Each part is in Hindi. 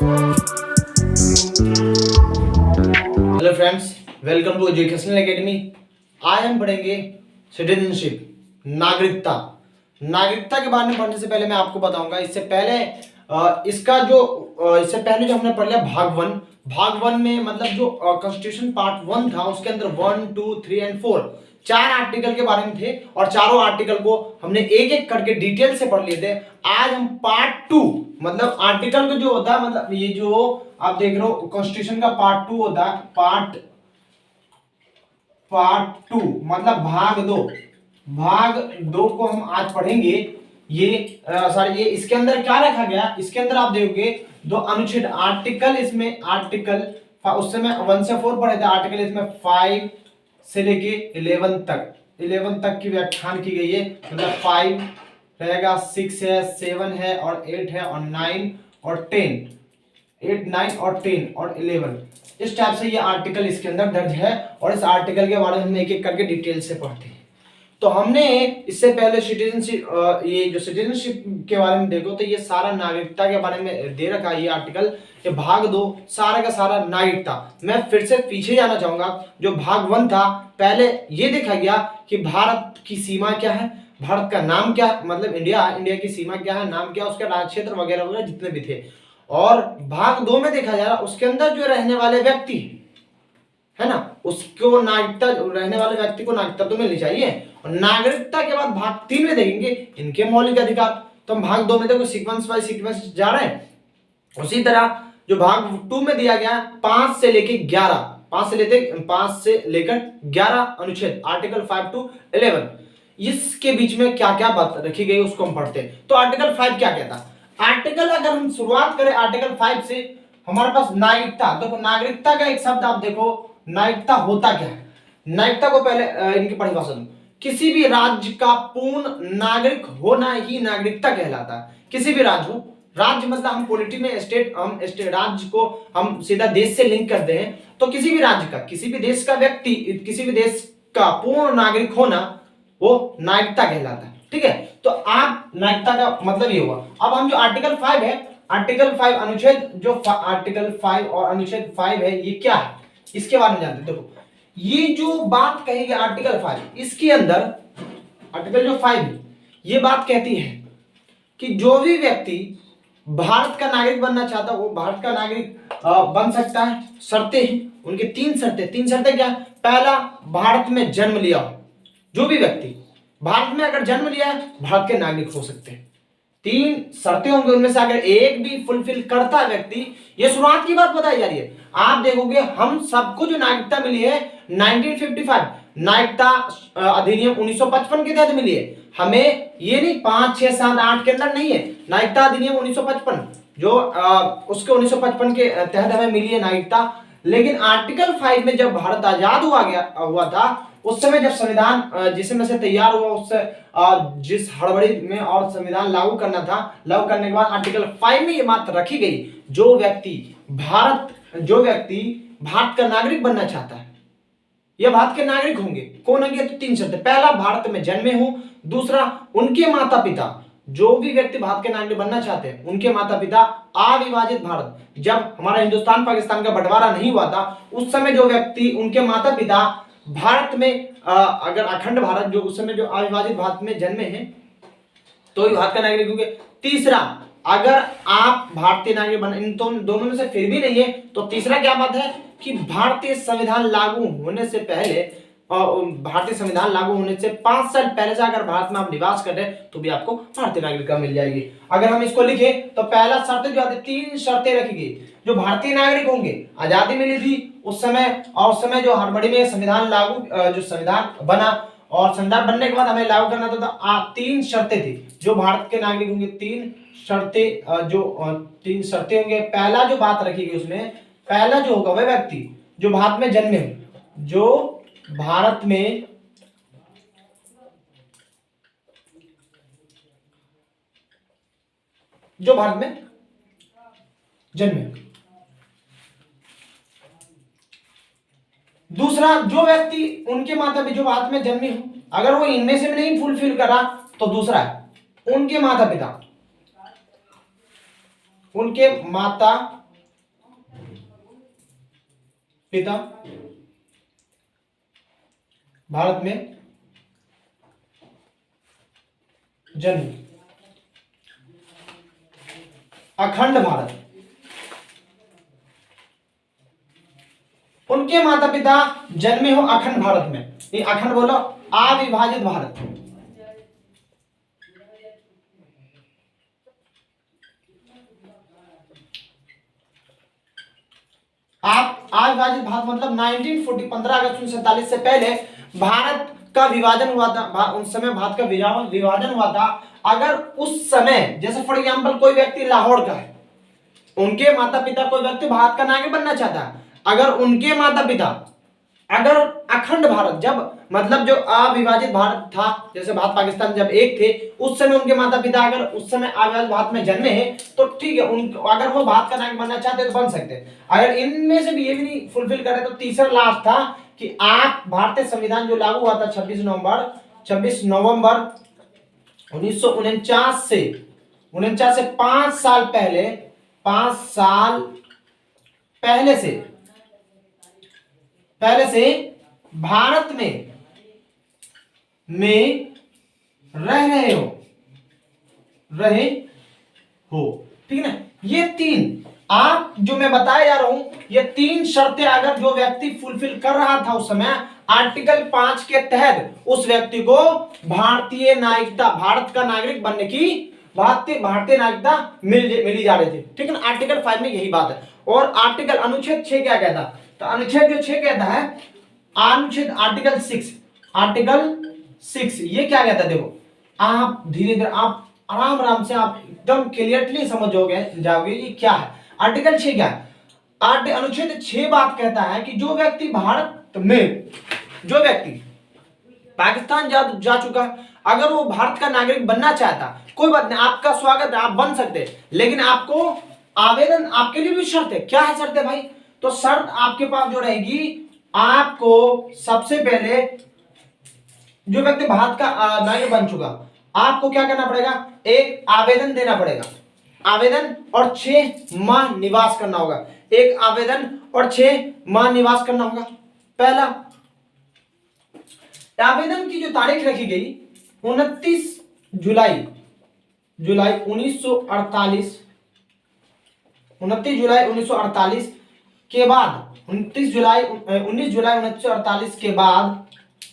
Hello friends, welcome to Educational Academy. आज हम पढ़ेंगे सिटीजनशिप, नागरिकता। नागरिकता के बारे में पढ़ने से पहले मैं आपको बताऊंगा, इससे पहले इससे पहले जो हमने पढ़ लिया भाग वन में मतलब जो कॉन्स्टिट्यूशन पार्ट 1 था, उसके अंदर 1, 2, 3 एंड 4 4 आर्टिकल के बारे में थे और चारों आर्टिकल को हमने एक एक करके डिटेल से पढ़ लिए थे। आज हम पार्ट 2 मतलब आर्टिकल को जो होता है, मतलब ये जो आप देख रहे हो कॉन्स्टिट्यूशन का पार्ट 2 होता है, पार्ट 2 मतलब भाग दो को हम आज पढ़ेंगे। ये ये इसके अंदर क्या रखा गया, इसके अंदर आप देखोगे दो अनुच्छेद आर्टिकल, इसमें आर्टिकल उस समय 1 से 4 पढ़े थे, आर्टिकल इसमें 5 से लेके 11 तक की व्याख्यान की गई है। मतलब 5 रहेगा, 6 है, 7 है और 8 है और 9 और 10, 8, 9 और 10 और 11, इस टाइप से ये आर्टिकल इसके अंदर दर्ज है और इस आर्टिकल के बारे में हम एक एक करके डिटेल से पढ़ते हैं। तो हमने इससे पहले सिटीजनशिप, ये जो सिटीजनशिप के बारे में देखो तो ये सारा नागरिकता के बारे में दे रखा है ये आर्टिकल। ये भाग 2 सारा का सारा नागरिकता। मैं फिर से पीछे जाना चाहूंगा, जो भाग 1 था पहले ये देखा गया कि भारत की सीमा क्या है, भारत का नाम क्या है, मतलब इंडिया की सीमा क्या है, नाम क्या है, उसका राज्य क्षेत्र वगैरह वगैरह जितने भी थे। और भाग 2 में देखा जा रहा उसके अंदर जो रहने वाले व्यक्ति है ना, उसको नागरिकता, रहने वाले व्यक्ति को नागरिकता तो मिलनी चाहिए। और नागरिकता के बाद भाग 3 में देखेंगे इनके मौलिक अधिकार। तो हम भाग 2 में देखो सीक्वेंस बाय सीक्वेंस जा रहे हैं। उसी तरह जो भाग 2 में दिया गया 5 से लेकर 11 अनुच्छेद, आर्टिकल 5 to 11, इसके बीच में क्या क्या बात रखी गई उसको हम पढ़ते हैं। तो आर्टिकल 5 क्या कहता? आर्टिकल, अगर हम शुरुआत करें आर्टिकल 5 से, हमारे पास नागरिकता। देखो नागरिकता का एक शब्द आप देखो, नागरिकता होता क्या है। नागरिकता को पहले इनकी परिभाषा दो। किसी भी राज्य का पूर्ण नागरिक होना ही नागरिकता कहलाता है। किसी भी राज्य हो, राज्य मतलब हम पॉलिटी में स्टेट, हम राज्य को हम सीधा देश से लिंक करते हैं। तो किसी भी राज्य का, किसी भी देश का व्यक्ति, किसी भी देश का पूर्ण नागरिक होना वो नागरिकता कहलाता है। ठीक है, तो आप नागरिकता का मतलब ये हुआ। अब हम जो आर्टिकल 5 है, आर्टिकल 5 अनुच्छेद जो आर्टिकल 5 और अनुच्छेद 5 है, ये क्या है इसके बारे में जानते हैं। देखो ये जो बात कही गई आर्टिकल 5, इसके अंदर आर्टिकल जो 5 है ये बात कहती है कि जो भी व्यक्ति भारत का नागरिक बनना चाहता है वो भारत का नागरिक बन सकता है। शर्तें हैं उनकी, 3 शर्तें क्या? पहला, भारत में जन्म लिया हो। जो भी व्यक्ति भारत में अगर जन्म लिया है भारत के नागरिक हो सकते हैं। 3 शर्तें होंगी, उनमें से अगर एक भी फुलफिल करता है व्यक्ति, ये शुरुआत की बात बताई जा रही है। आप देखोगे हम सबको जो नागरिकता मिली है 1955 नागरिकता अधिनियम 1955 के तहत मिली है। हमें ये नहीं 5, 6, 7, 8 के अंदर नहीं है, नागरिकता अधिनियम 1955 जो उसके 1955 के तहत हमें मिली है नागरिकता। लेकिन आर्टिकल 5 में जब भारत आजाद हुआ था, उस समय जब संविधान जिस समय से तैयार हुआ, उससे जिस हड़बड़ी में और संविधान लागू करना था, लागू करने के बाद आर्टिकल 5 में ये बात रखी गई, जो व्यक्ति भारत का नागरिक बनना चाहता है या भारत के नागरिक होंगे, कौन होंगे? तो 3 शर्तें। पहला, भारत में जन्मे हो। दूसरा, उनके माता पिता, जो भी व्यक्ति भारत के नागरिक बनना चाहते हैं उनके माता पिता अविभाजित भारत, जब हमारा हिंदुस्तान पाकिस्तान का बंटवारा नहीं हुआ था उस समय जो व्यक्ति, उनके माता पिता भारत में अगर अखंड भारत, जो उस समय जो अविभाजित भारत में जन्मे हैं तो ही भारत का नागरिक होंगे। तीसरा, अगर आप भारतीय नागरिक बन, इन दोनों में से फिर भी नहीं है तो तीसरा क्या बात है कि भारतीय संविधान लागू होने से पहले, भारतीय संविधान लागू होने से 5 साल पहले से अगर भारत में आप निवास कर रहे हैं तो भी आपको भारतीय नागरिकता मिल जाएगी। अगर हम इसको लिखे तो पहला शर्त जो आती है, 3 शर्तें रखी गई। जो भारतीय नागरिक होंगे, आजादी मिली थी उस समय, और उस समय जो हड़बड़ी में संविधान लागू, जो संविधान बना और संविधान बनने के बाद हमें लागू करना था, 3 शर्तें थी। जो भारत के नागरिक होंगे 3 शर्तें, जो 3 शर्तें होंगे। पहला जो बात रखी गई उसमें, पहला जो होगा वह व्यक्ति जो भारत में जन्मे हो, जो भारत में जन्मे। दूसरा, जो व्यक्ति, उनके माता पिता जो भारत में जन्मे हो, अगर वो इनमें से नहीं फुलफिल करा तो दूसरा है उनके माता पिता भारत में जन्म, अखंड भारत, उनके माता पिता जन्मे हो अखंड भारत में, ये अखंड बोलो अविभाजित भारत, आप अविभाजित भारत मतलब 1940 15 अगस्त 1947 से पहले भारत का विभाजन हुआ था, उस समय भारत का विभाजन हुआ था। अगर उस समय जैसे फॉर एग्जांपल कोई व्यक्ति लाहौर का है, उनके माता पिता कोई व्यक्ति भारत का नागरिक बनना चाहता है, अगर उनके माता पिता अगर अखंड भारत जब मतलब जो अविभाजित भारत था, जैसे भारत पाकिस्तान जब एक थे, उस समय उनके माता पिता अगर उस समय अविभाजित भारत में जन्मे हैं तो ठीक है, उन अगर वो भारत का नागरिक बनना चाहते तो बन सकते हैं। अगर इनमें से भी ये भी नहीं फुलफिल करे तो तीसरा लास्ट था कि आप भारतीय संविधान जो लागू हुआ था 26 नवंबर 1949 से 5 साल पहले, 5 साल पहले से भारत में रहे हो, ठीक है ना। ये तीन आप जो मैं बताया जा रहा हूं, ये तीन शर्तें अगर जो व्यक्ति फुलफिल कर रहा था उस समय आर्टिकल 5 के तहत, उस व्यक्ति को भारतीय नागरिकता, भारत का नागरिक बनने की भारतीय नागरिकता मिली जा रही थी, ठीक है ना। आर्टिकल 5 में यही बात है। और आर्टिकल अनुच्छेद 6 क्या कहता, तो अनुच्छेद जो 6 कहता है, अनुच्छेद आर्टिकल 6 ये क्या कहता है, देखो आप धीरे धीरे आप आराम से आप एकदम क्लियरली समझोगे जाओगे ये क्या है। आर्टिकल 6 क्या है, अनुच्छेद 6 बात कहता है कि जो व्यक्ति भारत में, जो व्यक्ति पाकिस्तान जा चुका, अगर वो भारत का नागरिक बनना चाहता, कोई बात नहीं, आपका स्वागत है, आप बन सकते, लेकिन आपको आवेदन, आपके लिए भी शर्त है। क्या है शर्त है भाई, तो शर्त आपके पास जो रहेगी, आपको सबसे पहले जो व्यक्ति भारत का नागरिक बन चुका, आपको क्या करना पड़ेगा, एक आवेदन देना पड़ेगा, आवेदन और 6 माह निवास करना होगा, एक आवेदन और 6 माह निवास करना होगा। पहला आवेदन की जो तारीख रखी गई 29 जुलाई 1948, 29 जुलाई 1948 के बाद 19 जुलाई 1948 के बाद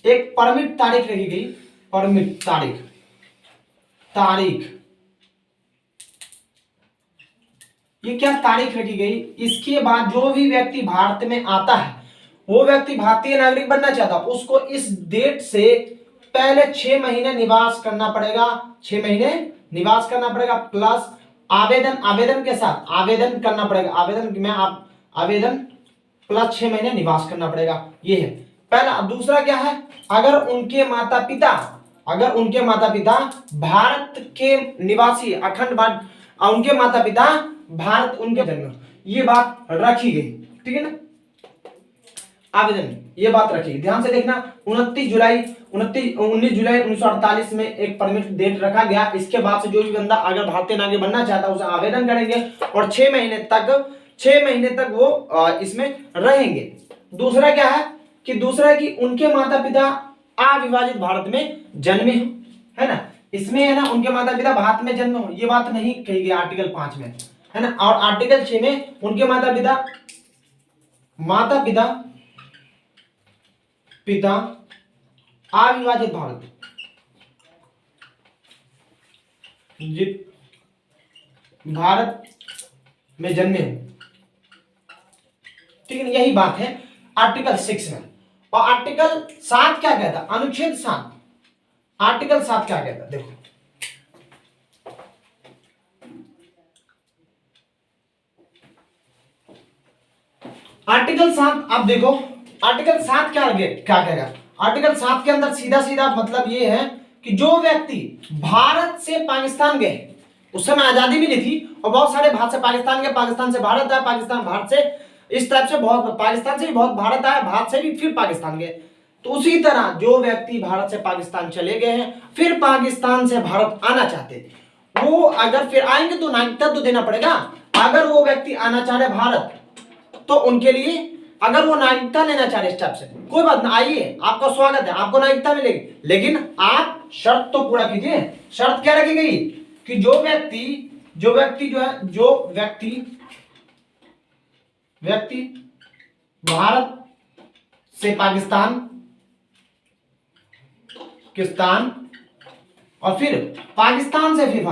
एक परमिट तारीख रखी गई, परमिट तारीख ये क्या तारीख रखी गई, इसके बाद जो भी व्यक्ति भारत में आता है, वो व्यक्ति भारतीय नागरिक बनना चाहता, उसको इस डेट से पहले 6 महीने निवास करना पड़ेगा, 6 महीने निवास करना पड़ेगा, प्लस आवेदन के साथ आवेदन करना पड़ेगा, आवेदन प्लस 6 महीने निवास करना पड़ेगा। ये है पहला। दूसरा क्या है, अगर उनके माता पिता भारत के निवासी अखंड भारत, उनके माता पिता भारत उनके जन्म, ये बात रखी गई, ठीक है ना। आवेदन ये बात रखी, ध्यान से देखना। 19 जुलाई 1948 में एक परमिट डेट रखा गया। इसके बाद से जो भी बंदा अगर भारतीय नागरिक बनना चाहता है उसे आवेदन करेंगे और 6 महीने तक वो इसमें रहेंगे। दूसरा क्या है कि उनके माता पिता अविभाजित भारत में जन्मे हो, है ना। इसमें है ना, उनके माता पिता भारत में जन्मे हो, ये बात नहीं कही गई आर्टिकल 5 में, है ना। और आर्टिकल 6 में उनके माता पिता अविभाजित भारत में जन्मे हो, ठीक है। यही बात है आर्टिकल 6 में। और आर्टिकल 7 क्या कहता, अनुच्छेद 7, आर्टिकल 7 क्या कहता, देखो आर्टिकल 7, आप देखो आर्टिकल 7 क्या कहेगा। आर्टिकल 7 के अंदर सीधा मतलब ये है कि जो व्यक्ति भारत से पाकिस्तान गए, उस समय आजादी भी नहीं थी और बहुत सारे भारत से पाकिस्तान गए, पाकिस्तान से भारत आए, पाकिस्तान भारत से, इस टाइप से बहुत, पाकिस्तान से भी बहुत भारत आए, भारत से भी फिर पाकिस्तान गए। तो उसी तरह जो व्यक्ति भारत से पाकिस्तान चले गए हैं फिर पाकिस्तान से भारत आना चाहते, वो अगर फिर आएंगे तो नागरिकता तो देना पड़ेगा। अगर वो व्यक्ति आना चाह रहे भारत तो उनके लिए अगर वो नागरिकता लेना चाह रहे स्टेप से, कोई बात ना, आइए, आपका स्वागत है, आपको नागरिकता मिलेगी, लेकिन आप शर्त तो पूरा कीजिए। शर्त क्या रखी गई कि जो व्यक्ति भारत से पाकिस्तान और फिर पाकिस्तान से फिर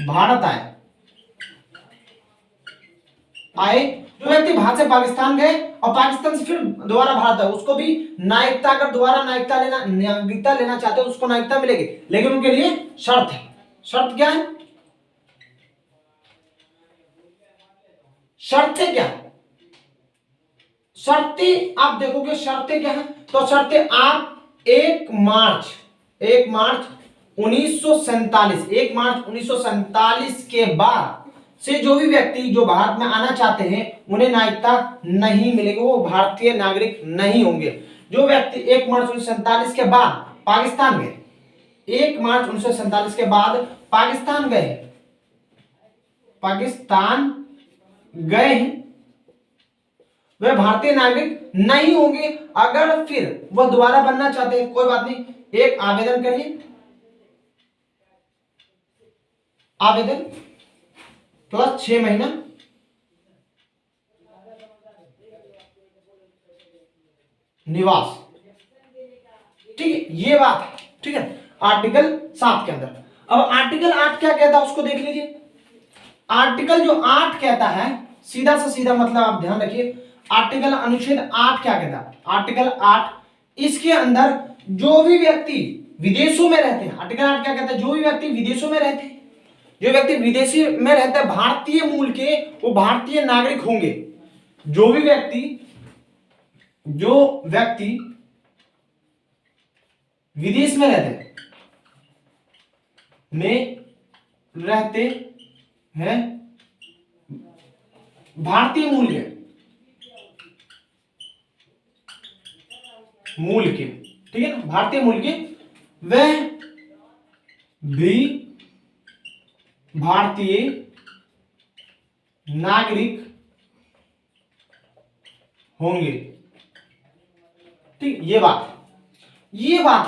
भारत आए, जो व्यक्ति भारत से पाकिस्तान गए और पाकिस्तान से फिर दोबारा भारत आए, उसको भी नागरिकता, अगर दोबारा नागरिकता लेना चाहते हैं उसको नागरिकता मिलेगी, लेकिन उनके लिए शर्त है। शर्त क्या है? शर्तें क्या है? शर्तें आप देखोगे, शर्तें क्या है? तो शर्तें आप 1 मार्च 1947 के बाद से जो भी व्यक्ति जो भारत में आना चाहते हैं उन्हें नागरिकता नहीं मिलेगी, वो भारतीय नागरिक नहीं होंगे। जो व्यक्ति 1 मार्च 1947 के बाद पाकिस्तान गए, 1 मार्च 1947 के बाद पाकिस्तान गए वे भारतीय नागरिक नहीं होंगे। अगर फिर वह दोबारा बनना चाहते हैं, कोई बात नहीं, एक आवेदन करिए, आवेदन प्लस 6 महीना, निवास, ठीक है, ये बात है, ठीक है, आर्टिकल 7 के अंदर। अब आर्टिकल 8 क्या कहता है उसको देख लीजिए। आर्टिकल जो 8 कहता है, सीधा से सीधा मतलब आप ध्यान रखिए, आर्टिकल अनुच्छेद 8 क्या कहता है? आर्टिकल 8 इसके अंदर जो भी व्यक्ति विदेशों में रहते हैं, आर्टिकल 8 क्या कहता है? जो भी व्यक्ति विदेशों में रहते हैं, जो व्यक्ति विदेशी में रहते हैं भारतीय मूल के, वो भारतीय नागरिक होंगे। जो व्यक्ति विदेश में रहते हैं भारतीय मूल के, ठीक है ना, भारतीय मूल के, वह भी भारतीय नागरिक होंगे, ठीक, ये बात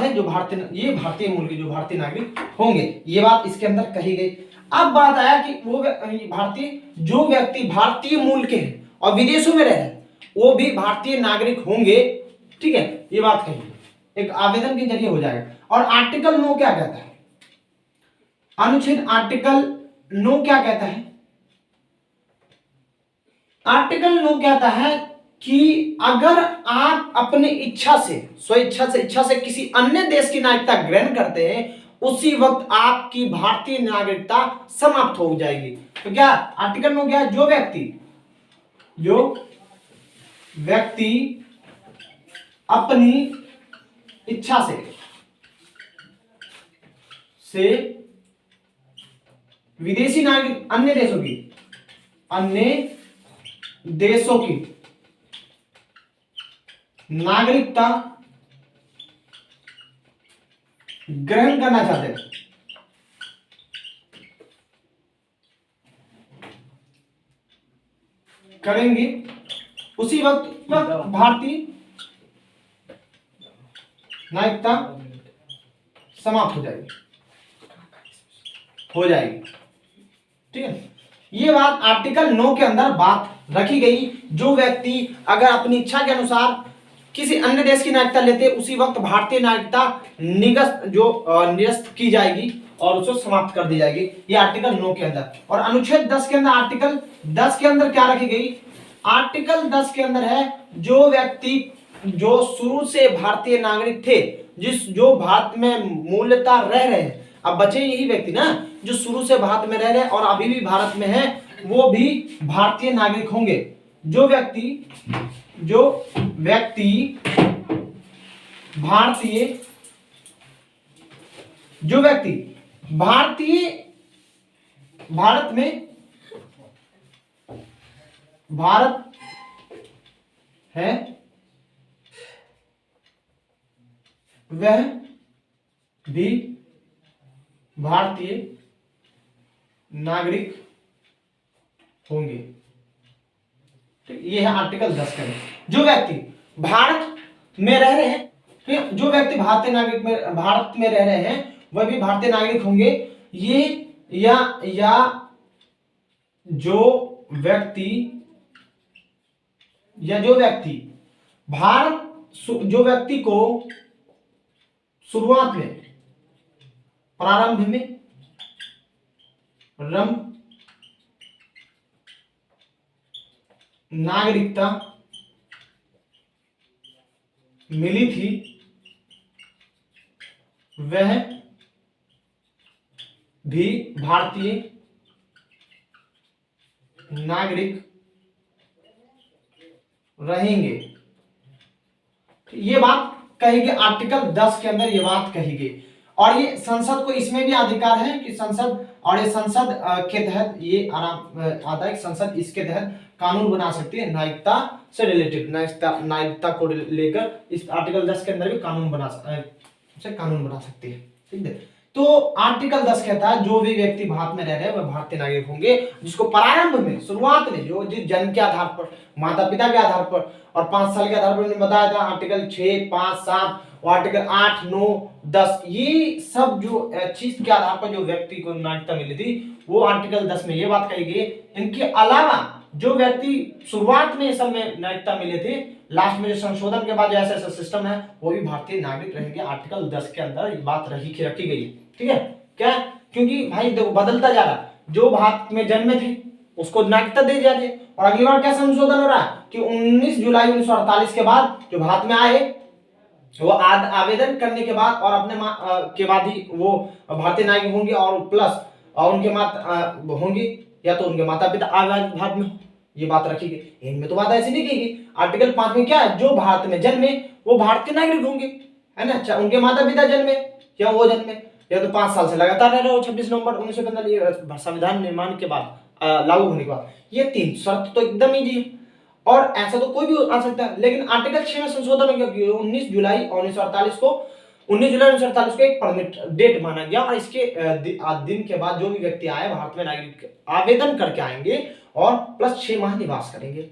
है जो भारतीय मूल के जो भारतीय नागरिक होंगे, ये बात इसके अंदर कही गई। अब बात आया कि वो जो व्यक्ति भारतीय मूल के हैं और विदेशों में रहे वो भी भारतीय नागरिक होंगे, ठीक है, ये बात कही, एक आवेदन के जरिए हो जाएगा। और आर्टिकल 9 क्या कहता है? अनुच्छेद आर्टिकल 9 क्या कहता है? आर्टिकल 9 कहता है कि अगर आप अपनी इच्छा से किसी अन्य देश की नागरिकता ग्रहण करते हैं, उसी वक्त आपकी भारतीय नागरिकता समाप्त हो जाएगी। तो क्या आर्टिकल 9 क्या है? जो व्यक्ति अपनी इच्छा से विदेशी नागरिक अन्य देशों की नागरिकता ग्रहण करना चाहते हैं, करेंगे, उसी वक्त भारतीय नागरिकता समाप्त हो जाएगी, ठीक है। ये बात आर्टिकल 9 के अंदर बात रखी गई। जो व्यक्ति अगर अपनी इच्छा के अनुसार किसी अन्य देश की नागरिकता लेते, उसी वक्त भारतीय नागरिकता निरस्त की जाएगी और उसको समाप्त कर दी जाएगी, ये आर्टिकल 9 के अंदर। और अनुच्छेद 10 के अंदर, आर्टिकल 10 के अंदर क्या रखी गई? आर्टिकल 10 के अंदर है जो व्यक्ति जो शुरू से भारतीय नागरिक थे, जो भारत में मूलतः रह रहे हैं, अब बचे यही व्यक्ति ना जो शुरू से भारत में रह रहे हैं और अभी भी भारत में है, वो भी भारतीय नागरिक होंगे। जो व्यक्ति भारत है, वह भी भारतीय नागरिक होंगे। ठीक, ये है आर्टिकल 10 का। जो व्यक्ति भारत में रह रहे हैं, ठीक, जो व्यक्ति भारतीय नागरिक में भारत में रह रहे हैं वह भी भारतीय नागरिक होंगे। ये या जो व्यक्ति भारत जो व्यक्ति को शुरुआत में प्रारंभ में नागरिकता मिली थी वह भी भारतीय नागरिक रहेंगे। ये बात कही गई आर्टिकल 10 के अंदर, ये बात कही गई। और ये संसद को इसमें भी अधिकार है कि संसद, और ये संसद के तहत ये आराम आता है, संसद इसके तहत कानून बना सकती है नागरिकता से रिलेटेड, नागरिकता को लेकर इस आर्टिकल 10 के अंदर भी कानून बना सकती है। ठीक है, तो आर्टिकल 10 कहता है जो भी व्यक्ति भारत में रह रहे हैं वह भारतीय नागरिक होंगे, जिसको प्रारंभ में शुरुआत में जो जन्म के आधार पर, माता पिता के आधार पर और 5 साल के आधार पर मैंने बताया था आर्टिकल 6, 5, 7 और आर्टिकल 8, 9, 10 ये सब जो चीज के आधार पर जो व्यक्ति को नागरिकता मिली थी वो आर्टिकल 10 में ये बात कही गई। इनके अलावा जो व्यक्ति शुरुआत में सब में नागरिकता मिले थे, लास्ट में जो संशोधन के बाद ऐसा ऐसा सिस्टम है वो भी भारतीय नागरिक रहेंगे। आर्टिकल 10 के अंदर ये बात रखी गई। ठीक है, क्या? क्योंकि भाई देखो बदलता जा रहा, जो भारत में जन्मे थे उसको नागरिकता दे दिया जाए। और अगली बार क्या संशोधन हो रहा है कि 19 जुलाई 1948 के बाद जो भारत में आए वो आवेदन करने के बाद और अपने के बाद ही वो भारतीय नागरिक होंगे, और प्लस उनके माता होंगी या तो उनके माता पिता भारत में, ये बात रखी गई। इनमें तो बात ऐसी नहीं की गई। आर्टिकल 5 में क्या है, जो भारत में जन्मे वो भारतीय नागरिक होंगे, है ना। अच्छा, उनके माता पिता जन्मे या वो जन्मे या तो 5 साल से लगातार रह रहे हो 26 नवंबर 1945 संविधान निर्माण के बाद लागू होने के बाद, ये 3 शर्त तो एकदम ईजी है और ऐसा तो कोई भी आ सकता है। लेकिन आर्टिकल 6 में संशोधन हो गया, 19 जुलाई 1948 को एक परमिट डेट माना गया, और इसके दिन के बाद जो भी व्यक्ति आए भारत में नागरिक आवेदन करके आएंगे और प्लस 6 माह निवास करेंगे।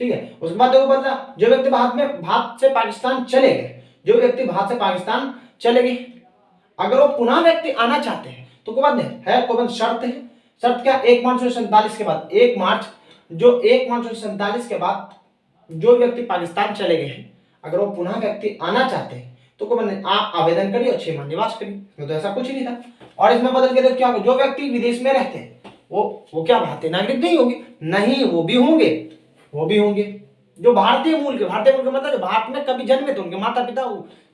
ठीक है, उसके बाद देखो बदला, जो व्यक्ति भारत से पाकिस्तान चले गए, जो व्यक्ति भारत से पाकिस्तान चले गए, अगर वो पुनः व्यक्ति आना चाहते हैं तो कोई बात नहीं है, कोई शर्त है। शर्त क्या? 1 मार्च 1947 के बाद, 1 मार्च 1947 के बाद जो व्यक्ति पाकिस्तान चले गए हैं, अगर वो पुनः व्यक्ति आना चाहते हैं तो कोई बात नहीं, आप आवेदन करिए और 6 माह निवास करिए। तो ऐसा कुछ नहीं था। और इसमें बदल के देखो क्या होगा, जो व्यक्ति विदेश में रहते हैं वो क्या भारतीय नागरिक नहीं होंगे? नहीं, वो भी होंगे। जो भारतीय मूल के मतलब जो भारत में कभी जन्मे थे, उनके माता पिता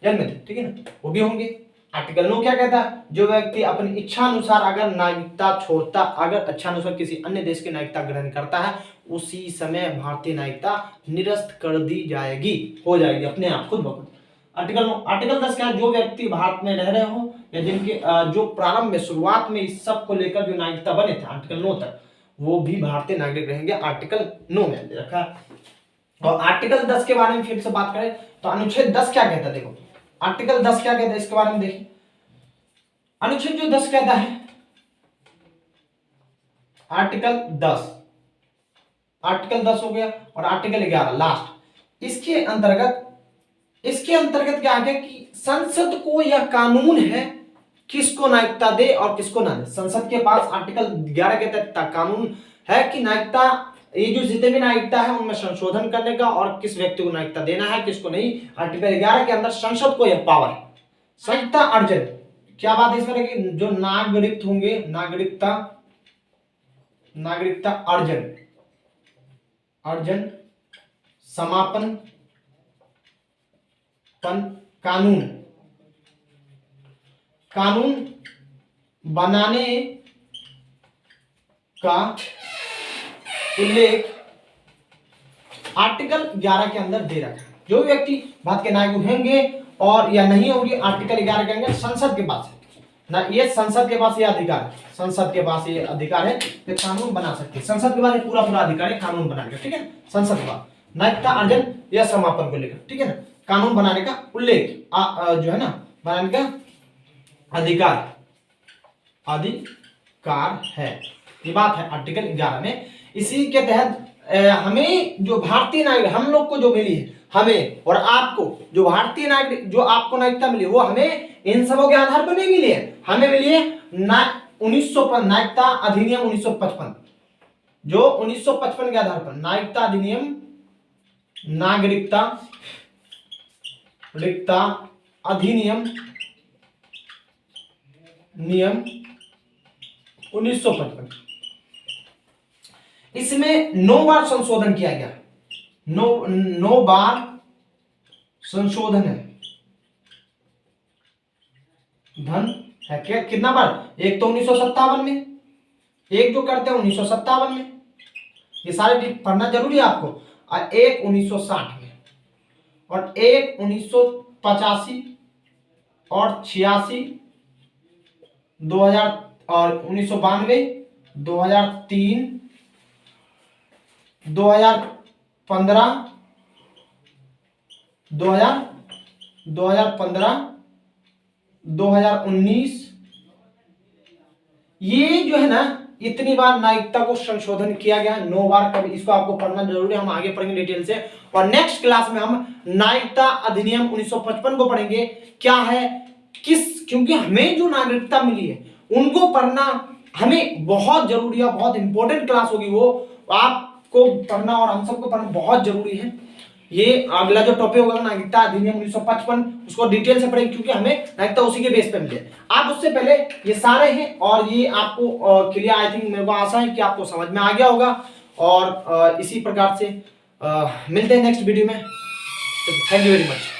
जन्मे थे, ठीक है ना, वो भी होंगे। आर्टिकल 9 क्या कहता है? जो व्यक्ति अपनी इच्छा अनुसार अगर नागरिकता छोड़ता, अगर इच्छा अनुसार किसी अन्य देश की नागरिकता ग्रहण करता है, उसी समय भारतीय नागरिकता निरस्त कर दी जाएगी, हो जाएगी अपने आप, खुद ब खुद। आर्टिकल 10 क्या है? जो व्यक्ति भारत में रह रहे हो या जिनके जो प्रारंभ में शुरुआत में इस सब को लेकर जो नागरिकता बने थे आर्टिकल 9 तक, वो भी भारतीय नागरिक रहेंगे। आर्टिकल 9 में दे रखा है। और आर्टिकल 10 के बारे में फिर से बात करें तो अनुच्छेद 10 क्या कहता है? देखो आर्टिकल 10 क्या कहता है, इसके बारे में देखिए। अनुच्छेद जो 10 कहता है, आर्टिकल 10 हो गया, और आर्टिकल 11 लास्ट, इसके अंतर्गत क्या है कि संसद को यह कानून है किसको नागरिकता दे और किसको ना दे। संसद के पास आर्टिकल 11 के तहत कानून है कि नागरिकता, ये जो जितने भी नागरिकता है उनमें संशोधन करने का और किस व्यक्ति को नागरिकता देना है किसको नहीं। आर्टिकल 11 के अंदर संसद को यह पावर है। नागरिकता अर्जन, क्या बात है इसमें कि जो नागरिक होंगे, नागरिकता अर्जन समापन कानून बनाने का उल्लेख आर्टिकल 11 के अंदर दे रखा है। जो व्यक्ति भारत के नागरिक होंगे और या नहीं होंगे, आर्टिकल 11 के अंदर संसद के पास है ना, ये संसद के पास ये अधिकार है, संसद के पास ये अधिकार है कि कानून बना सकते हैं। संसद के पास ये पूरा अधिकार है कानून बनाने का, ठीक है। संसद के पास नागरिकता अर्जन या समापन को लेकर, ठीक है ना, कानून बनाने का उल्लेख जो है ना, बनाने का अधिकार है। ये बात है आर्टिकल 11 में। इसी के तहत हमें जो भारतीय नागरिक हम लोग को जो मिली है, हमें और आपको जो भारतीय नागरिक जो आपको नागरिकता मिली वो हमें इन सबों के आधार पर नहीं मिली है, हमें मिली है 1955 नागरिकता अधिनियम 1955, जो 1955 के आधार पर नागरिकता अधिनियम नागरिकता अधिनियम नियम 1955, इसमें 9 बार संशोधन किया गया, 9 बार संशोधन है, धन है क्या, कितना बार, एक तो 1957 में, एक जो करते हैं 1957 में, ये सारे पढ़ना जरूरी है आपको, और एक 1960 में, और एक 1985 और 86, 2000 और 1992, 2003, 2015, 2019, ये जो है ना इतनी बार नागरिकता को संशोधन किया गया, 9 बार। कभी इसको आपको पढ़ना जरूरी है, हम आगे पढ़ेंगे डिटेल से। और नेक्स्ट क्लास में हम नागरिकता अधिनियम 1955 को पढ़ेंगे, क्या है किस, क्योंकि हमें जो नागरिकता मिली है उनको पढ़ना हमें बहुत जरूरी है, बहुत इंपॉर्टेंट क्लास होगी वो, आपको पढ़ना और हम सबको पढ़ना बहुत जरूरी है। ये अगला जो टॉपिक होगा नागरिकता अधिनियम 1955, उसको डिटेल से पढ़ेंगे, क्योंकि हमें नागरिकता उसी के बेस पे मिले। आप उससे पहले ये सारे हैं, और ये आपको क्लियर, आई थिंक मेरे को आशा है कि आपको समझ में आ गया होगा। और इसी प्रकार से मिलते हैं नेक्स्ट वीडियो में। Thank you very much.